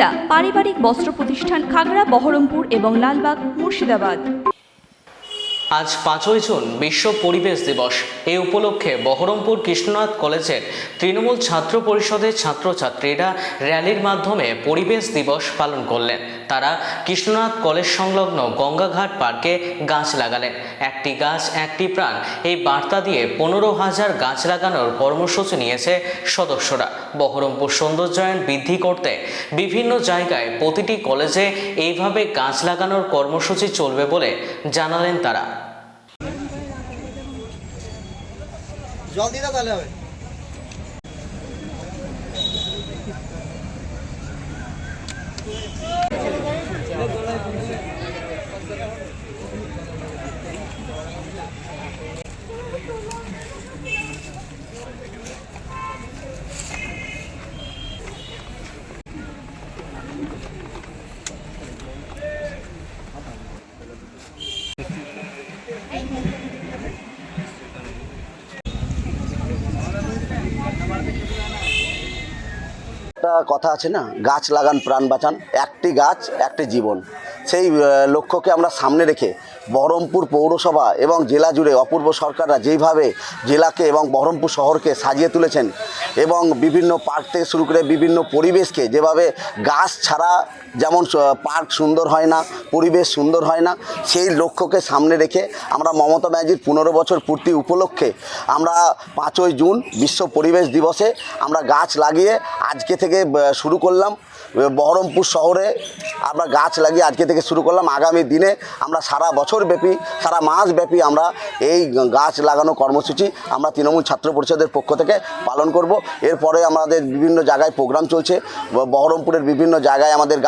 সুনিতা পারিবারিক বস্ত্র প্রতিষ্ঠান, খাগড়া, বহরমপুর এবং লালবাগ, মুর্শিদাবাদ। আজ 5ই জুন বিশ্ব পরিবেশ দিবস। এই উপলক্ষে বহরমপুর কৃষ্ণনাথ কলেজের তৃণমূল ছাত্র পরিষদের ছাত্রছাত্রীরা র্যালির মাধ্যমে পরিবেশ দিবস পালন করলেন। তারা কৃষ্ণনাথ কলেজ সংলগ্ন গঙ্গাঘাট পার্কে গাছ লাগালেন। একটি গাছ একটি প্রাণ, এই বার্তা দিয়ে 15,000 গাছ লাগানোর কর্মসূচি নিয়েছে সদস্যরা। বহরমপুর সৌন্দর্যায়ন বৃদ্ধি করতে বিভিন্ন জায়গায় প্রতিটি কলেজে এইভাবে গাছ লাগানোর কর্মসূচি চলবে বলে জানালেন তারা। জল দিতে তাহলে হবে। একটা কথা আছে না, গাছ লাগান প্রাণ বাঁচান, একটি গাছ একটি জীবন। সেই লক্ষ্যকে আমরা সামনে রেখে বহরমপুর পৌরসভা এবং জেলা জুড়ে অপূর্ব সরকাররা যেইভাবে জেলাকে এবং বহরমপুর শহরকে সাজিয়ে তুলেছেন এবং বিভিন্ন পার্ক থেকে শুরু করে বিভিন্ন পরিবেশকে যেভাবে গাছ ছাড়া যেমন পার্ক সুন্দর হয় না, পরিবেশ সুন্দর হয় না, সেই লক্ষ্যকে সামনে রেখে আমরা মমতা ব্যানার্জির 15 বছর পূর্তি উপলক্ষে আমরা 5ই জুন বিশ্ব পরিবেশ দিবসে আমরা গাছ লাগিয়ে আজকে থেকে শুরু করলাম। বহরমপুর শহরে আমরা গাছ লাগিয়ে আজকে থেকে শুরু করলাম। আগামী দিনে আমরা সারা বছর ব্যাপী, সারা মাস ব্যাপী আমরা এই গাছ লাগানো কর্মসূচি আমরা তৃণমূল ছাত্র পরিষদের পক্ষ থেকে পালন করব। এরপরে আমাদের বিভিন্ন জায়গায় প্রোগ্রাম চলছে। বহরমপুরের বিভিন্ন জায়গায় আমাদের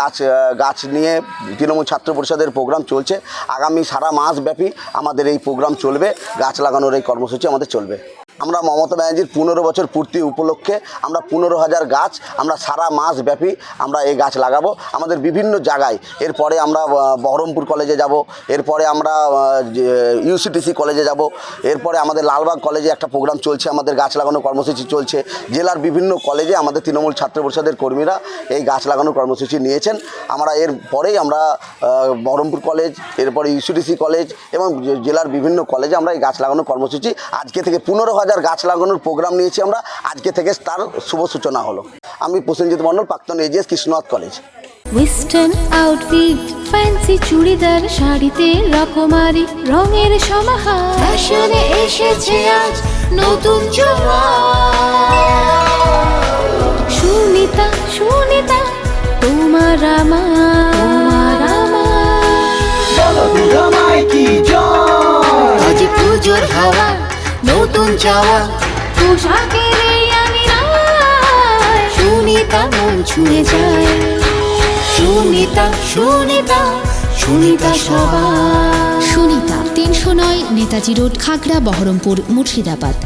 গাছ নিয়ে তৃণমূল ছাত্র পরিষদের প্রোগ্রাম চলছে। আগামী সারা মাস ব্যাপী আমাদের এই প্রোগ্রাম চলবে, গাছ লাগানোর এই কর্মসূচি আমাদের চলবে। আমরা মমতা ব্যানার্জির 15 বছর পূর্তি উপলক্ষে আমরা 15,000 গাছ আমরা সারা মাস ব্যাপী আমরা এই গাছ লাগাবো আমাদের বিভিন্ন জায়গায়। এরপরে আমরা বহরমপুর কলেজে যাব, এরপরে আমরা ইউসিটিসি কলেজে যাব, এরপরে আমাদের লালবাগ কলেজে একটা প্রোগ্রাম চলছে, আমাদের গাছ লাগানোর কর্মসূচি চলছে। জেলার বিভিন্ন কলেজে আমাদের তৃণমূল ছাত্র পরিষদের কর্মীরা এই গাছ লাগানোর কর্মসূচি নিয়েছেন। আমরা এরপরেই আমরা বহরমপুর কলেজ, এরপরে ইউসিটিসি কলেজ এবং জেলার বিভিন্ন কলেজে আমরা এই গাছ লাগানোর কর্মসূচি আজকে থেকে 15,000 গাছ লাগানোর প্রোগ্রাম নিয়েছি আমরা। আজকে থেকে তার শুভ সূচনা হলো। আমি প্রসেনজিৎ মণ্ডল, প্রাক্তন AGS, Krishnanath college. Western outfit, fancy churidar, শাড়িতে রকমারি রঙের সমাহার, ফ্যাশনে এসেছে আজ নতুন সুনিতা, সুনিতা তোমার আমার আজ পুজোর হাওয়া, নতুন চাওয়া পোশাকের আমি সুনিতা মন ছুঁয়ে যায়। সুনিতা, সুনিতা, সুনিতা সবার। সুনিতা 309 নেতাজি রোড, খাগড়া, বহরমপুর, মুর্শিদাবাদ।